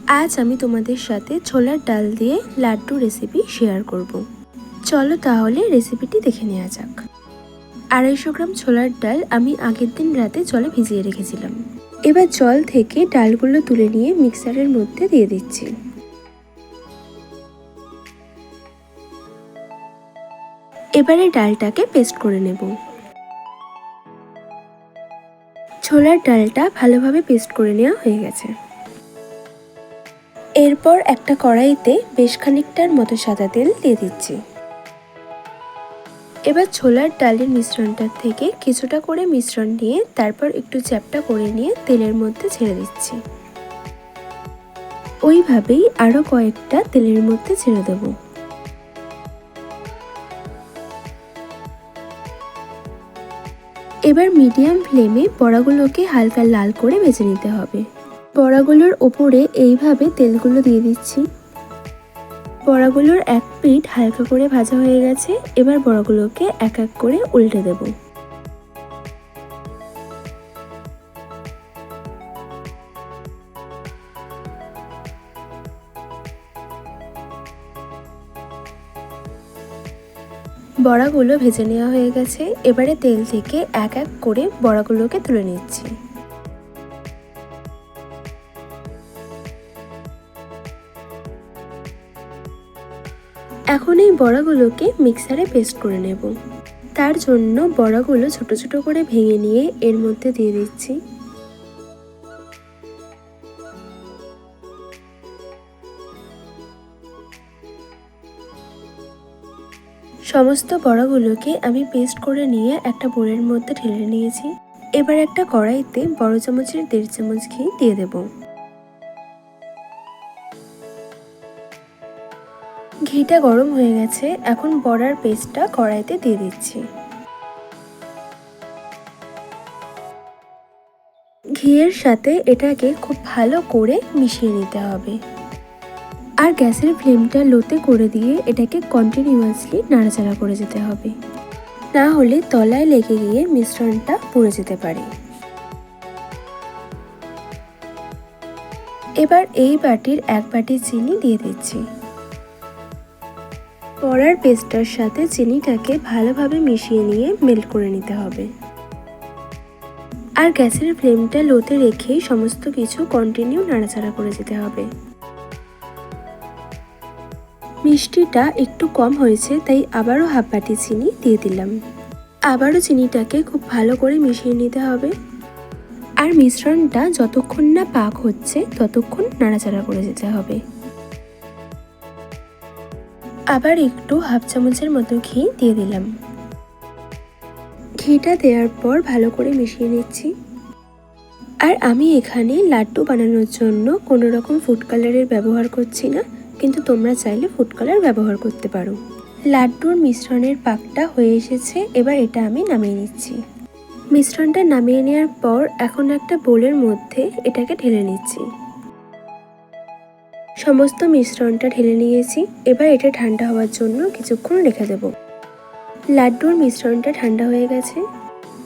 আজ আমি তোমাদের সাথে ছোলার ডাল দিয়ে লাড্ডু রেসিপি শেয়ার করব। চলো তাহলে রেসিপিটি দেখে নেওয়া যাক। 250 গ্রাম ছোলার ডাল আমি আগের দিন রাতে জলে ভিজিয়ে রেখেছিলাম। এবার জল থেকে ডালগুলো তুলে নিয়ে মিক্সারের মধ্যে দিয়ে দিচ্ছি। এবারে ডালটাকে পেস্ট করে নেব। ছোলার ডালটা ভালোভাবে পেস্ট করে নেওয়া হয়ে গেছে। এরপর একটা কড়াইতে বেশ খানিকটার মতো সাদা তেল দিয়ে দিচ্ছি। এবার ছোলার ডালের মিশ্রণটার থেকে কিছুটা করে মিশ্রণ নিয়ে তারপর একটু চ্যাপ্টা করে নিয়ে তেলের মধ্যে ছেড়ে দিচ্ছি। ওইভাবেই আরও কয়েকটা তেলের মধ্যে ছেড়ে দেব। এবার মিডিয়াম ফ্লেমে বড়াগুলোকে হালকা লাল করে ভেজে নিতে হবে। বড়াগুলোর ওপরে এইভাবে তেলগুলো দিয়ে দিচ্ছি। বড়াগুলোর এক পিঠ হালকা করে ভাজা হয়ে গেছে। এবার বড়াগুলোকে এক এক করে উল্টে দেব। বড়াগুলো ভেজে নেওয়া হয়ে গেছে। এবারে তেল থেকে এক এক করে বড়াগুলোকে তুলে নিচ্ছি। এখন এই বড়াগুলোকে মিক্সারে পেস্ট করে নেব। তার জন্য বড়াগুলো ছোট ছোট করে ভেঙে নিয়ে এর মধ্যে দিয়ে দিচ্ছি। সমস্ত বড়াগুলোকে আমি পেস্ট করে নিয়ে একটা বোলের মধ্যে ঢেলে নিয়েছি। এবার একটা কড়াইতে বড় চামচের 1.5 চামচ ঘি দিয়ে দেব। ঘিটা গরম হয়ে গেছে। এখন বড়ার পেস্টটা কড়াইতে দিয়ে দিচ্ছি। ঘিয়ের সাথে এটাকে খুব ভালো করে মিশিয়ে নিতে হবে। আর গ্যাসের ফ্লেমটা লোতে করে দিয়ে এটাকে কন্টিনিউয়াসলি নাড়াচাড়া করে যেতে হবে, না হলে তলায় লেগে গিয়ে মিশ্রণটা পুড়ে যেতে পারে। এবার এই বাটির 1 বাটি চিনি দিয়ে দিচ্ছি। বড়ার পেস্টটার সাথে চিনিটাকে ভালোভাবে মিশিয়ে নিয়ে মেল্ট করে নিতে হবে। আর গ্যাসের ফ্লেমটা লোতে রেখেই সমস্ত কিছু কন্টিনিউ নাড়াচাড়া করে যেতে হবে। মিষ্টিটা একটু কম হয়েছে, তাই আবারও 1/2 বাটি চিনি দিয়ে দিলাম। আবারও চিনিটাকে খুব ভালো করে মিশিয়ে নিতে হবে। আর মিশ্রণটা যতক্ষণ না পাক হচ্ছে ততক্ষণ নাড়াচাড়া করে যেতে হবে। আবার একটু 1/2 চামচের মতো ঘি দিয়ে দিলাম। ঘিটা দেওয়ার পর ভালো করে মিশিয়ে নিচ্ছি। আর আমি এখানে লাড্ডু বানানোর জন্য কোনো রকম ফুড কালারের ব্যবহার করছি না, কিন্তু তোমরা চাইলে ফুড কালার ব্যবহার করতে পারো। লাড্ডুর মিশ্রণের পাকটা হয়ে এসেছে। এবার এটা আমি নামিয়ে নিচ্ছি। মিশ্রণটা নামিয়ে নেওয়ার পর এখন একটা বোলের মধ্যে এটাকে ঢেলে নিচ্ছি। সমস্ত মিশ্রণটা ঢেলে নিয়েছি। এবার এটা ঠান্ডা হওয়ার জন্য কিছুক্ষণ রেখে দেব। লাড্ডুর মিশ্রণটা ঠান্ডা হয়ে গেছে।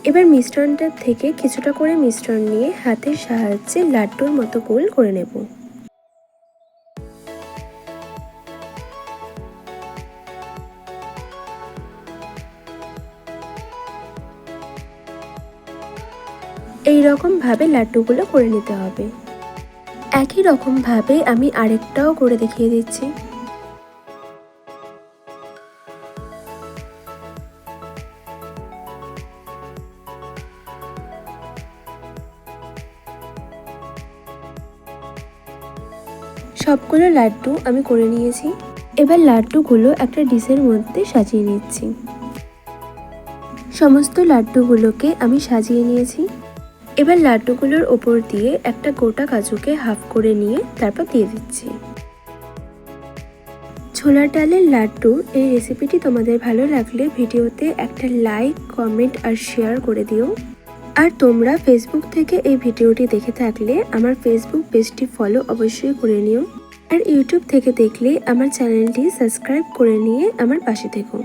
এবার মিশ্রণটার থেকে কিছুটা করে মিশ্রণ নিয়ে হাতের সাহায্যে লাড্ডুর মতো গোল করে নেব। এই রকম ভাবে লাড্ডুগুলো করে নিতে হবে। একই রকম ভাবে আমি আরেকটাও করে দেখিয়ে দিচ্ছি। সবগুলো লাড্ডু আমি করে নিয়েছি। এবার লাড্ডুগুলো একটা ডিশের মধ্যে সাজিয়ে নিচ্ছি। সমস্ত লাড্ডুগুলোকে আমি সাজিয়ে নিয়েছি। এবার লাড্ডুগুলোর ওপর দিয়ে একটা গোটা কাজুকে হাফ করে নিয়ে তারপর দিয়ে দিচ্ছি। ছোলার ডালের লাড্ডুর এই রেসিপিটি তোমাদের ভালো লাগলে ভিডিওতে একটা লাইক, কমেন্ট আর শেয়ার করে দিও। আর তোমরা ফেসবুক থেকে এই ভিডিওটি দেখে থাকলে আমার ফেসবুক পেজটি ফলো অবশ্যই করে নিও। আর ইউটিউব থেকে দেখলে আমার চ্যানেলটি সাবস্ক্রাইব করে নিয়ে আমার পাশে থেকো।